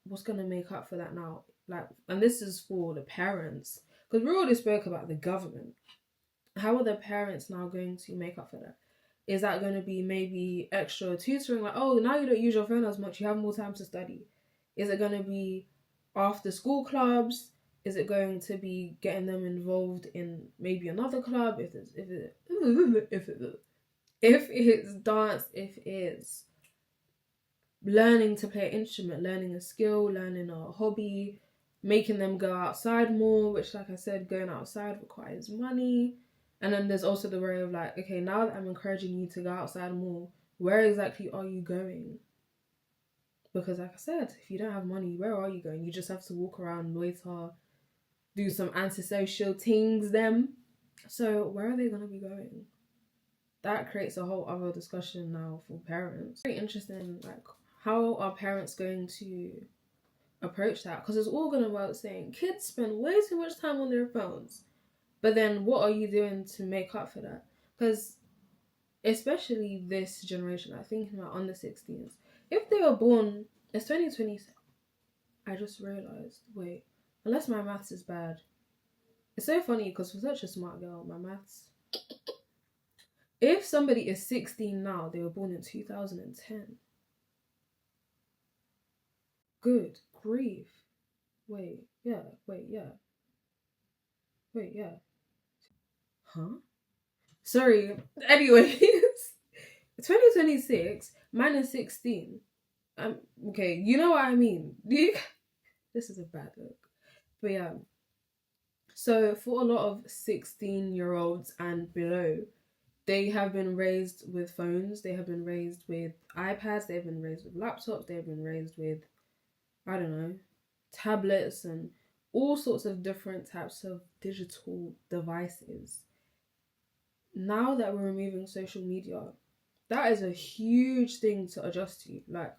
what's going to make up for that now? Like, and this is for the parents, because we already spoke about the government. How are the parents now going to make up for that? Is that going to be maybe extra tutoring? Like, oh, now you don't use your phone as much, you have more time to study. Is it going to be after school clubs? Is it going to be getting them involved in maybe another club? If it's dance, if it's learning to play an instrument, learning a skill, learning a hobby, making them go outside more, which, like I said, going outside requires money. And then there's also the worry of like, okay, now that I'm encouraging you to go outside more, where exactly are you going? Because like I said, if you don't have money, where are you going? You just have to walk around, loiter, do some antisocial things them. So where are they going to be going? That creates a whole other discussion now for parents. Very interesting, like, how are parents going to approach that? Because it's all going to about saying kids spend way too much time on their phones. But then what are you doing to make up for that? Because especially this generation, I think about under 16s, if they were born, it's 2026. I just realised, wait, unless my maths is bad. It's so funny because for such a smart girl, my maths. If somebody is 16 now, they were born in 2010. Good grief. Wait, yeah. Huh? Sorry. Anyways, 2026 minus 16. Okay, you know what I mean. This is a bad look. But yeah. So for a lot of 16-year-olds and below, they have been raised with phones, they have been raised with iPads, they've been raised with laptops, they've been raised with, I don't know, tablets and all sorts of different types of digital devices. Now that we're removing social media, that is a huge thing to adjust to. Like,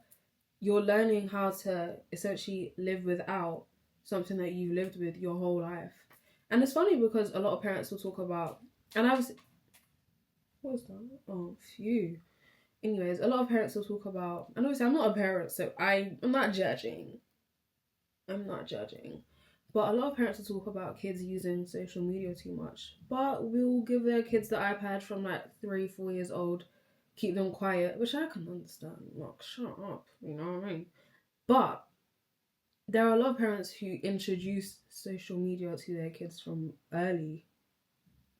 you're learning how to essentially live without something that you've lived with your whole life. And it's funny because a lot of parents will talk about, and I was, what was that? Oh, phew. Anyways, a lot of parents will talk about, and obviously I'm not a parent, so I'm not judging. But a lot of parents will talk about kids using social media too much. But we'll give their kids the iPad from like 3-4 years old, keep them quiet, which I can understand. Like, shut up, you know what I mean? But there are a lot of parents who introduce social media to their kids from early.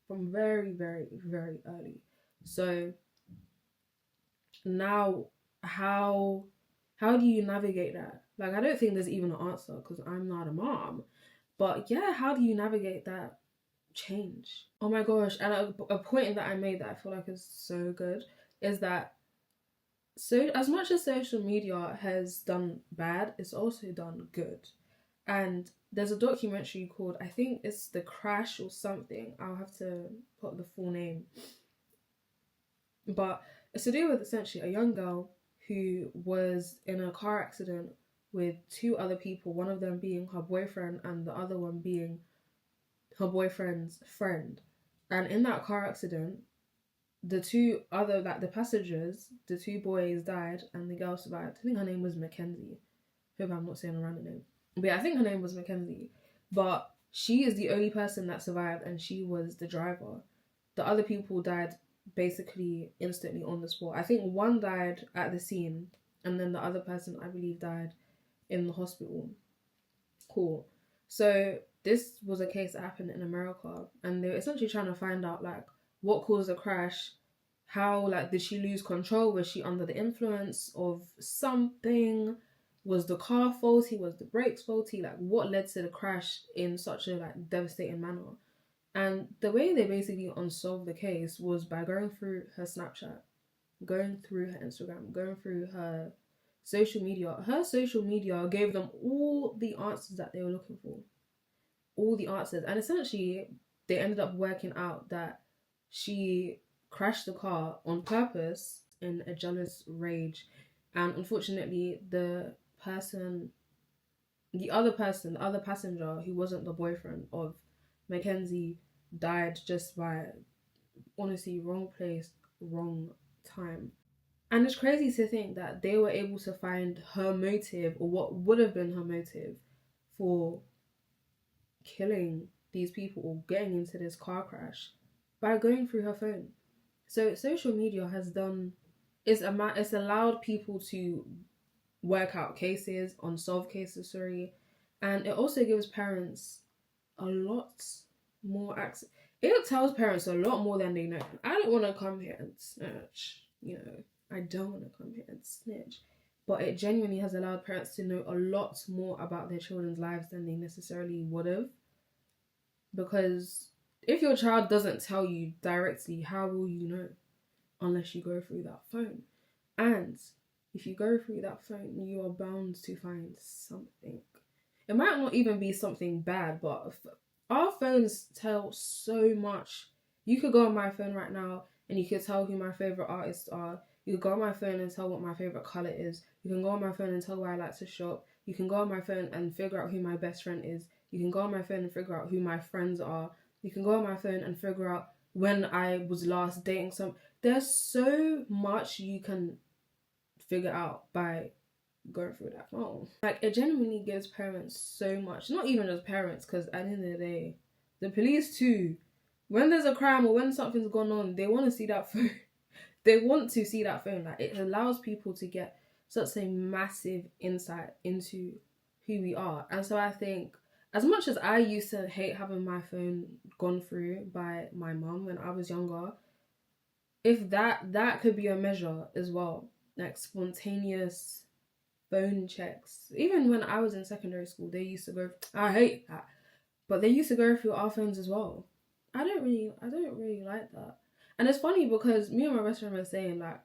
From very, very, very early. So now how do you navigate that? Like, I don't think there's even an answer because I'm not a mom. But yeah, how do you navigate that change? Oh my gosh, and a point that I made that I feel like is so good is that, so as much as social media has done bad, it's also done good. And there's a documentary called, I think it's The Crash or something. I'll have to put the full name. But it's to do with essentially a young girl who was in a car accident with 2 other people, one of them being her boyfriend and the other one being her boyfriend's friend. And in that car accident, the 2 other, like the passengers, the 2 boys died and the girl survived. I think her name was Mackenzie. Hope I'm not saying a random name. But yeah, I think her name was Mackenzie. But she is the only person that survived and she was the driver. The other people died basically instantly on the spot. I think one died at the scene and then the other person, I believe, died in the hospital. Cool. So this was a case that happened in America and they were essentially trying to find out like what caused the crash, how, like, did she lose control, was she under the influence of something, was the car faulty, was the brakes faulty, like what led to the crash in such a like devastating manner. And the way they basically unsolved the case was by going through her Snapchat, going through her Instagram, going through her social media. Her social media gave them all the answers that they were looking for. All the answers. And essentially, they ended up working out that she crashed the car on purpose in a jealous rage. And unfortunately, the other passenger who wasn't the boyfriend of Mackenzie died just by, honestly, wrong place, wrong time. And it's crazy to think that they were able to find her motive, or what would have been her motive, for killing these people or getting into this car crash by going through her phone. So social media has done, it's allowed people to work out cases, unsolved cases, and it also gives parents a lot more access. It tells parents a lot more than they know. I don't want to come here and snitch, you know. I don't want to come here and snitch. But it genuinely has allowed parents to know a lot more about their children's lives than they necessarily would have. Because if your child doesn't tell you directly, how will you know? Unless you go through that phone. And if you go through that phone, you are bound to find something. It might not even be something bad, but our phones tell so much. You could go on my phone right now and you could tell who my favorite artists are. You could go on my phone and tell what my favorite color is. You can go on my phone and tell where I like to shop. You can go on my phone and figure out who my best friend is. You can go on my phone and figure out who my friends are. You can go on my phone and figure out when I was last dating some. There's so much you can figure out by going through that phone. Like, it genuinely gives parents so much. Not even just parents, because at the end of the day, the police too. When there's a crime or when something's gone on, they want to see that phone. They want to see that phone. Like, it allows people to get such a massive insight into who we are. And so I think, as much as I used to hate having my phone gone through by my mum when I was younger, if that could be a measure as well, like spontaneous phone checks. Even when I was in secondary school, they used to go, I hate that, but they used to go through our phones as well. I don't really like that. And it's funny because me and my best friend were saying, like,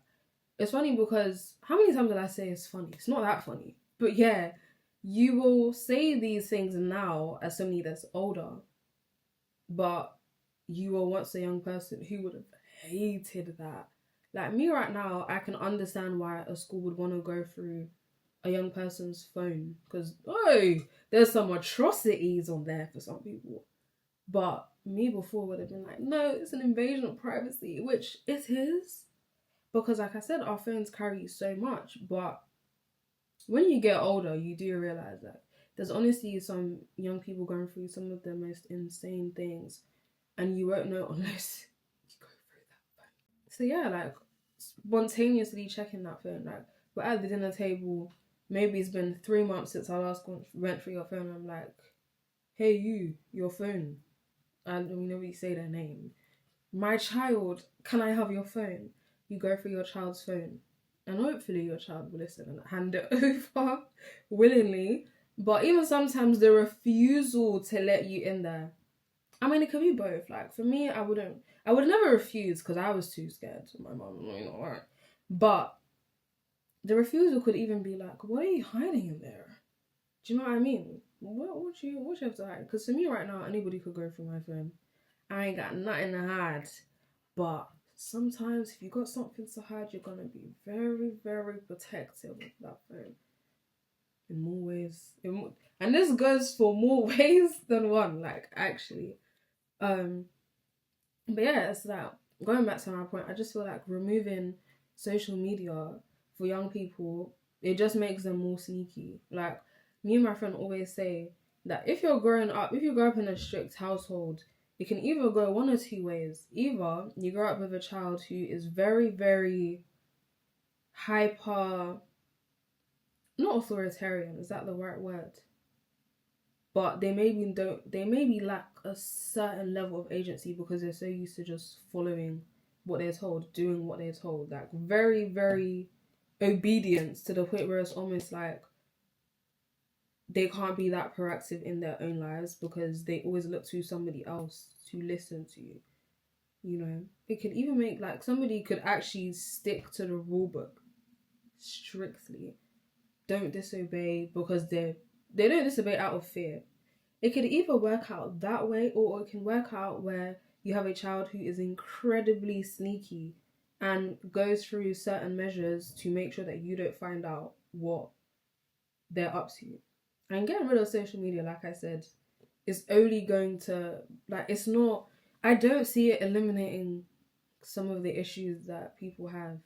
it's funny because how many times did I say it's funny? It's not that funny. But yeah, you will say these things now as somebody that's older, but you were once a young person who would have hated that. Like me right now, I can understand why a school would want to go through a young person's phone because, oh, there's some atrocities on there for some people. But me before would have been like, no, it's an invasion of privacy, which it is. Because like I said, our phones carry so much. But when you get older, you do realise that there's honestly some young people going through some of the most insane things. And you won't know unless you go through that phone. So yeah, like spontaneously checking that phone. Like we're at the dinner table, maybe it's been 3 months since I last went through your phone. I'm like, hey you, your phone. And we never say their name. My child, can I have your phone? You go through your child's phone. And hopefully your child will listen and hand it over willingly. But even sometimes the refusal to let you in there. I mean, it could be both. Like, for me, I would never refuse because I was too scared. My mum, you know, right? But the refusal could even be like, what are you hiding in there? Do you know what I mean? What you have to hide? Because for me right now, anybody could go through my phone. I ain't got nothing to hide. But sometimes if you got something to hide, you're going to be very, very protective of that phone. In more ways. And this goes for more ways than one, like, actually. But yeah, it's like, going back to my point, I just feel like removing social media for young people, it just makes them more sneaky. Like, me and my friend always say that if you grow up in a strict household, it can either go one or two ways. Either you grow up with a child who is very, very hyper, not authoritarian, is that the right word? But they maybe lack a certain level of agency because they're so used to just following what they're told, doing what they're told. Like, very, very obedience to the point where it's almost like they can't be that proactive in their own lives because they always look to somebody else to listen to. You know, it could even make, like, somebody could actually stick to the rule book strictly. Don't disobey because they don't disobey out of fear. It could either work out that way or it can work out where you have a child who is incredibly sneaky and goes through certain measures to make sure that you don't find out what they're up to. And getting rid of social media, like I said, is only going to, like, it's not, I don't see it eliminating some of the issues that people have,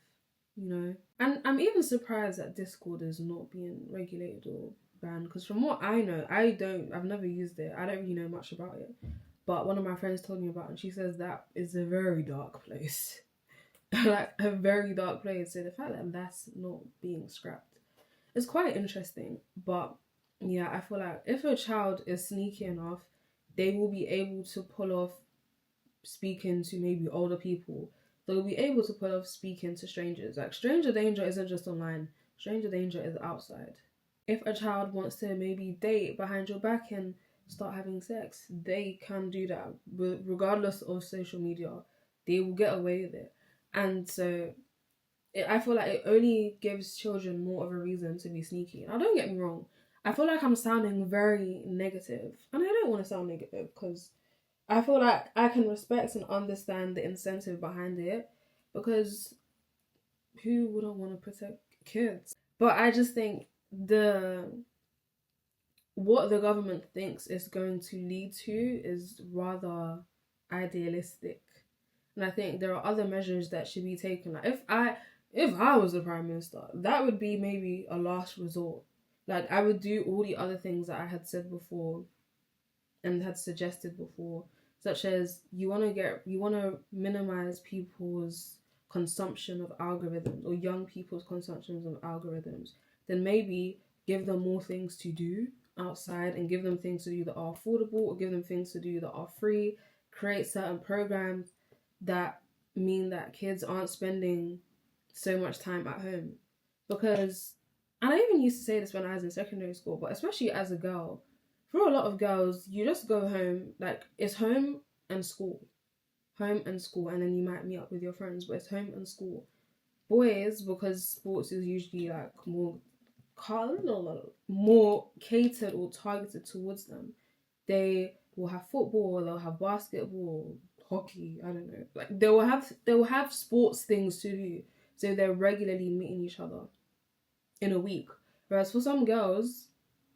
you know. And I'm even surprised that Discord is not being regulated or banned, because from what I know, I've never used it. I don't really know much about it. But one of my friends told me about it, and she says that is a very dark place. Like, a very dark place. So the fact that that's not being scrapped is quite interesting. But yeah, I feel like if a child is sneaky enough, they will be able to pull off speaking to maybe older people. They'll be able to pull off speaking to strangers. Like, stranger danger isn't just online. Stranger danger is outside. If a child wants to maybe date behind your back and start having sex, they can do that. But regardless of social media, they will get away with it. And so I feel like it only gives children more of a reason to be sneaky. Now, don't get me wrong. I feel like I'm sounding very negative. And I don't want to sound negative because I feel like I can respect and understand the incentive behind it, because who wouldn't want to protect kids? But I just think what the government thinks is going to lead to is rather idealistic. And I think there are other measures that should be taken. Like, if I was the Prime Minister, that would be maybe a last resort. Like, I would do all the other things that I had said before and had suggested before, such as you want to minimize people's consumption of algorithms, or young people's consumptions of algorithms. Then maybe give them more things to do outside, and give them things to do that are affordable, or give them things to do that are free. Create certain programs that mean that kids aren't spending so much time at home. Because, and I even used to say this when I was in secondary school, but especially as a girl, for a lot of girls, you just go home, like, it's home and school, and then you might meet up with your friends, but it's home and school. Boys, because sports is usually like more catered or targeted towards them, they will have football, they'll have basketball, hockey, I don't know, like they will have sports things to do, so they're regularly meeting each other in a week. Whereas for some girls,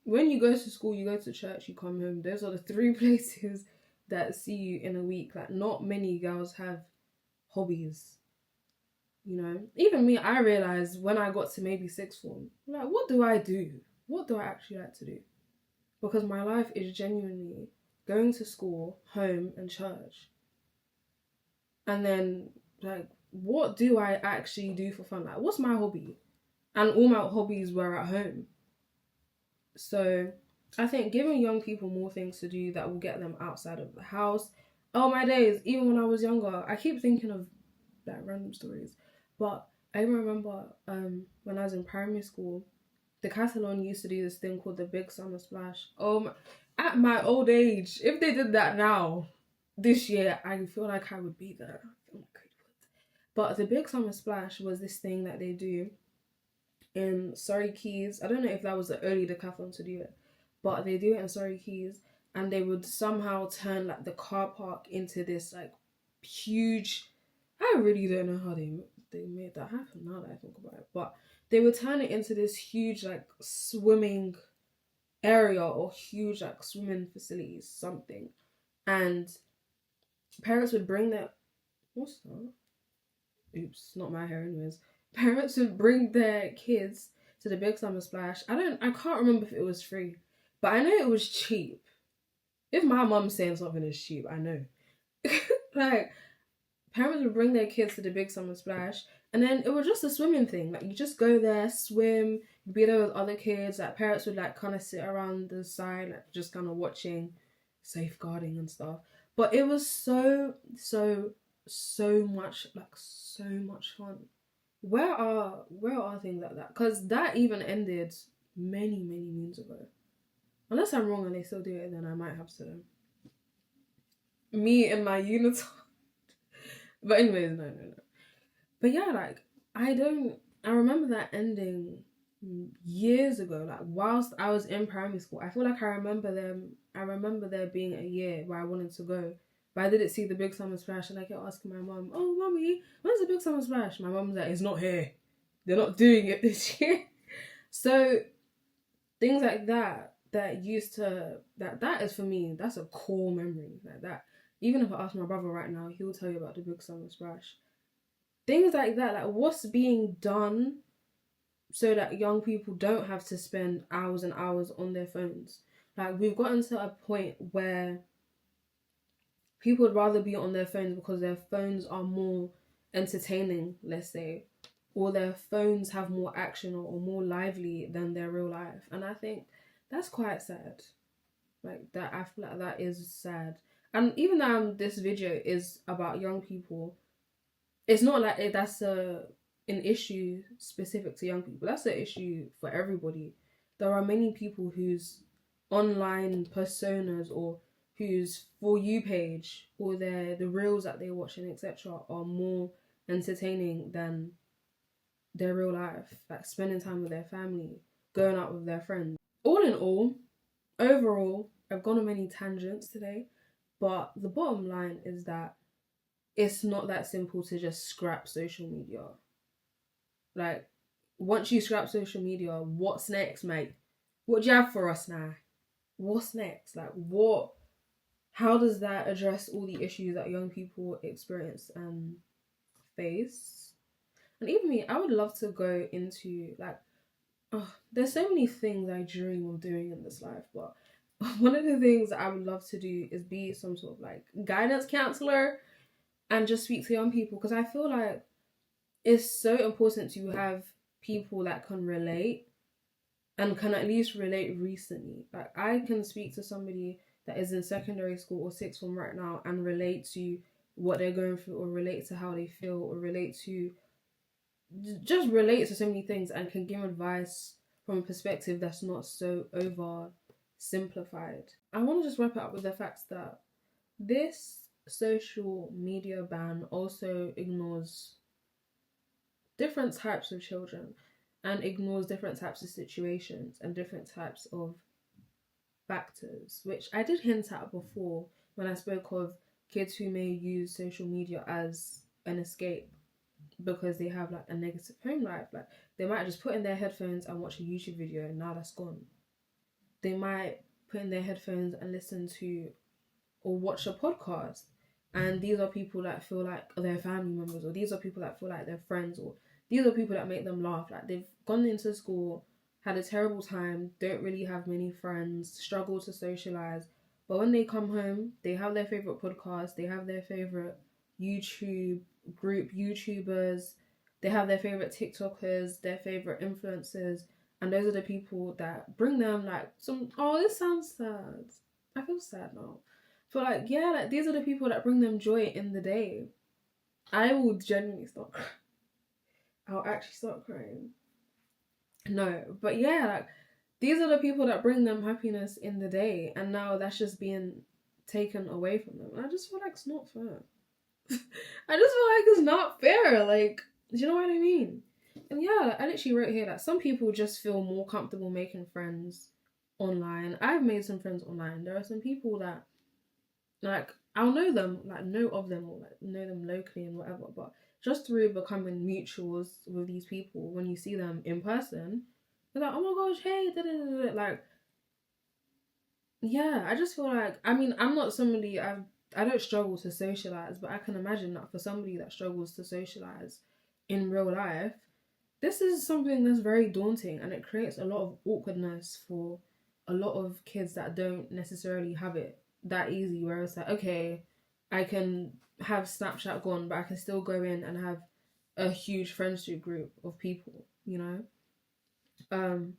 when you go to school, you go to church, you come home, those are the three places that see you in a week. Like, not many girls have hobbies, you know. Even me, I realized when I got to maybe sixth form, like, what do I do? What do I actually like to do? Because my life is genuinely going to school, home, and church. And then, like, what do I actually do for fun? Like, what's my hobby? And all my hobbies were at home. So I think giving young people more things to do that will get them outside of the house. Oh my days, even when I was younger, I keep thinking of like random stories, but I even remember when I was in primary school, the Catalan used to do this thing called the Big Summer Splash. At my old age, if they did that now, this year, I feel like I would be there. I feel like I would. But the Big Summer Splash was this thing that they do in Surrey Keys. I don't know if that was the early decathlon to do it, but they do it in Surrey Keys, and they would somehow turn like the car park into this like huge. I really don't know how they made that happen now that I think about it, but they would turn it into this huge like swimming area, or huge like swimming facilities, something, and parents would bring their what's that? Oops, not my hair anyways. Parents would bring their kids to the Big Summer Splash. I can't remember if it was free, but I know it was cheap. If my mom's saying something is cheap, I know. Like, parents would bring their kids to the Big Summer Splash, and then it was just a swimming thing. Like, you just go there, swim, be there with other kids. Like, parents would like kind of sit around the side, like just kind of watching, safeguarding and stuff. But it was so much fun. Where are things like that? Because that even ended many moons ago. Unless I'm wrong and they still do it, then I might have to. Me and my unitard. But anyways, no. But yeah, like, I remember that ending years ago, like whilst I was in primary school. I feel like I remember there being a year where I wanted to go, but I didn't see the Big Summer Splash, and I kept asking my mum, "Oh, mummy, when's the Big Summer Splash?" My mum's like, "It's not here. They're not doing it this year." So things like that that is for me, that's a core memory. Like that, even if I ask my brother right now, he'll tell you about the Big Summer Splash. Things like that, like what's being done so that young people don't have to spend hours and hours on their phones. Like, we've gotten to a point where people would rather be on their phones because their phones are more entertaining, let's say, or their phones have more action or more lively than their real life. And I think that's quite sad. Like that, I feel like that is sad. And even though this video is about young people, it's not like that's an issue specific to young people. That's an issue for everybody. There are many people whose online personas or whose For You page or the reels that they're watching, etc., are more entertaining than their real life, like spending time with their family, going out with their friends. All in all, overall, I've gone on many tangents today, but the bottom line is that it's not that simple to just scrap social media. Like, once you scrap social media, what's next, mate? What do you have for us now? What's next? Like, what? How does that address all the issues that young people experience and face? And even me, I would love to go into, like, there's so many things I dream of doing in this life, but one of the things I would love to do is be some sort of, like, guidance counselor and just speak to young people, because I feel like it's so important to have people that can relate and can at least relate recently. Like, I can speak to somebody that is in secondary school or sixth form right now and relate to what they're going through, or relate to how they feel, or just relate to so many things, and can give advice from a perspective that's not so over simplified. I want to just wrap it up with the fact that this social media ban also ignores different types of children and ignores different types of situations and different types of factors, which I did hint at before when I spoke of kids who may use social media as an escape because they have, like, a negative home life. Like, they might just put in their headphones and watch a YouTube video and now that's gone. They might put in their headphones and listen to or watch a podcast, and these are people that feel like they're family members, or these are people that feel like they're friends, or these are people that make them laugh. Like, they've gone into school, had a terrible time, don't really have many friends, struggle to socialize, but when they come home, they have their favorite podcast, they have their favorite YouTube group YouTubers, they have their favorite TikTokers, their favorite influencers, and those are the people that bring them, like, some, oh, this sounds sad. I feel sad now. But, like, yeah, like, these are the people that bring them joy in the day. I will genuinely start crying. I'll actually start crying. No, but yeah, like, these are the people that bring them happiness in the day, and now that's just being taken away from them. And I just feel like it's not fair. I just feel like it's not fair. Like, do you know what I mean? And yeah, like, I literally wrote here that some people just feel more comfortable making friends online. I've made some friends online. There are some people that, like, I'll know them, like, know of them, or, like, know them locally and whatever, but just through becoming mutuals with these people, when you see them in person, they're like, oh my gosh, hey, da da da da. Like, yeah, I just feel like, I mean, I'm not somebody, I don't struggle to socialize, but I can imagine that for somebody that struggles to socialize in real life, this is something that's very daunting, and it creates a lot of awkwardness for a lot of kids that don't necessarily have it that easy, where it's like, okay, I can have Snapchat gone, but I can still go in and have a huge friendship group of people, you know? And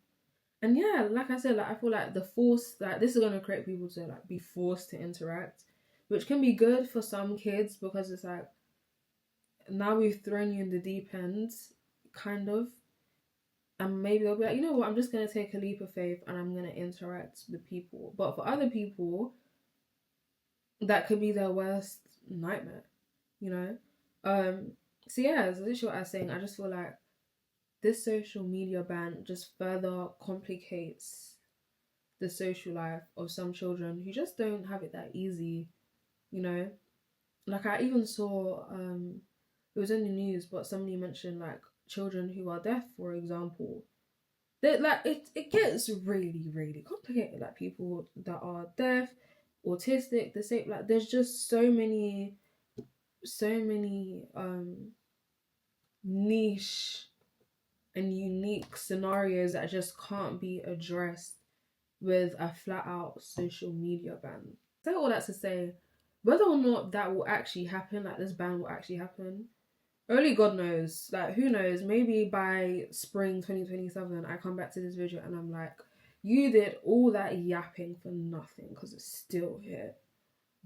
yeah, like I said, like, I feel like the force, like, this is gonna create people to, like, be forced to interact, which can be good for some kids, because it's like, now we've thrown you in the deep end, kind of, and maybe they'll be like, you know what, I'm just gonna take a leap of faith and I'm gonna interact with people. But for other people, that could be their worst nightmare, you know? So yeah, it's literally what I was saying. I just feel like this social media ban just further complicates the social life of some children who just don't have it that easy, you know? Like, I even saw, it was in the news, but somebody mentioned, like, children who are deaf, for example. That, like, it gets really, really complicated. Like, people that are deaf, autistic, disabled, like, there's just so many niche and unique scenarios that just can't be addressed with a flat out social media ban. So all that to say, whether or not that will actually happen, like, this ban will actually happen, only God knows. Like, who knows? Maybe by spring 2027, I come back to this video and I'm like, You did all that yapping for nothing because it's still here.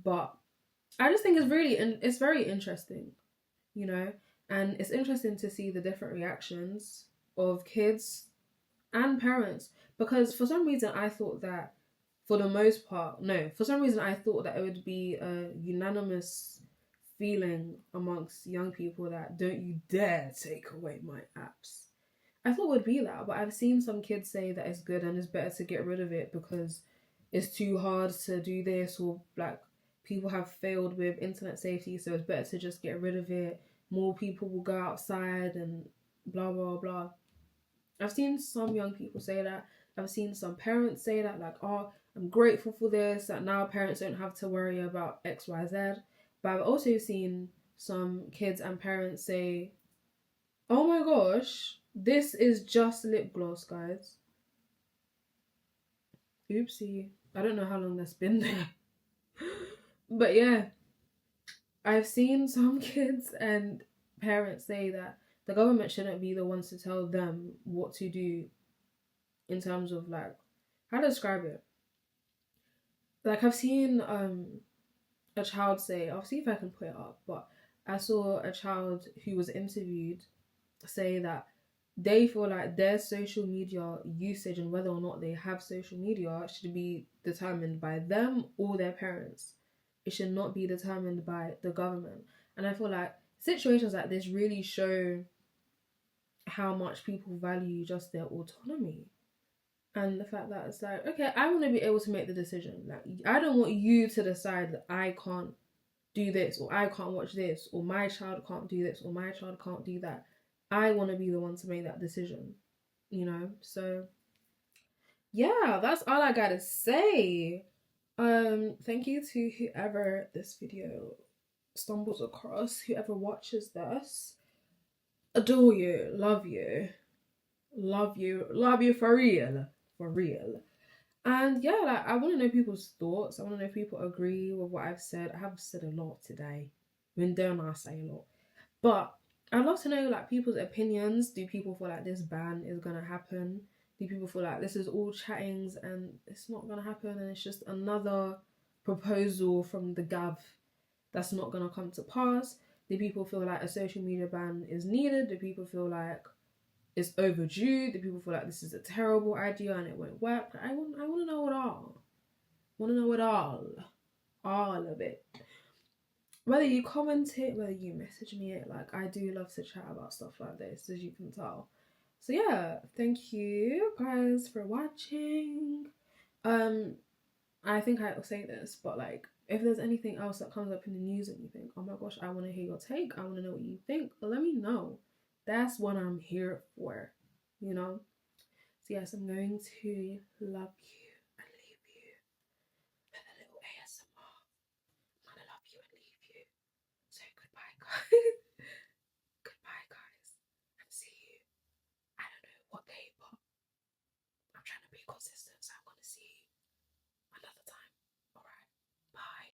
But I just think it's very interesting, you know, and it's interesting to see the different reactions of kids and parents, because for some reason I thought that for the most part, no, for some reason I thought that it would be a unanimous feeling amongst young people that don't you dare take away my apps. I thought it would be that, but I've seen some kids say that it's good and it's better to get rid of it because it's too hard to do this, or like people have failed with internet safety, so it's better to just get rid of it. More people will go outside and blah blah blah. I've seen some young people say that. I've seen some parents say that, like, oh, I'm grateful for this, that now parents don't have to worry about X, Y, Z. But I've also seen some kids and parents say, oh my gosh, this is just lip gloss, guys. Oopsie. I don't know how long that's been there. But yeah, I've seen some kids and parents say that the government shouldn't be the ones to tell them what to do in terms of, like, how to describe it. Like, I've seen a child say, I'll see if I can put it up, but I saw a child who was interviewed say that they feel like their social media usage and whether or not they have social media should be determined by them or their parents. It should not be determined by the government. And I feel like situations like this really show how much people value just their autonomy. And the fact that it's like, okay, I want to be able to make the decision. Like, I don't want you to decide that I can't do this, or I can't watch this, or my child can't do this, or my child can't do that. I want to be the one to make that decision, you know? So, yeah, that's all I gotta say. Thank you to whoever this video stumbles across, whoever watches this. Adore you, love you, love you, love you for real, for real. And yeah, like, I want to know people's thoughts. I want to know if people agree with what I've said. I have said a lot today. When don't I say a lot? But I'd love to know, like, people's opinions. Do people feel like this ban is gonna happen? Do people feel like this is all chattings and it's not gonna happen and it's just another proposal from the Gav that's not gonna come to pass? Do people feel like a social media ban is needed? Do people feel like it's overdue? Do people feel like this is a terrible idea and it won't work? I want to know it all. Want to know it all of it. Whether you comment it, whether you message me it, like, I do love to chat about stuff like this, as you can tell. So yeah, thank you guys for watching. I think I'll say this, but like, if there's anything else that comes up in the news and you think, oh my gosh, I want to hear your take, I want to know what you think, let me know. That's what I'm here for, you know? So yes, I'm going to love you and leave you with a little ASMR. I'm gonna love you and leave you. So goodbye, guys. Goodbye, guys. And see you. I don't know what day, but I'm trying to be consistent, so I'm gonna see you another time.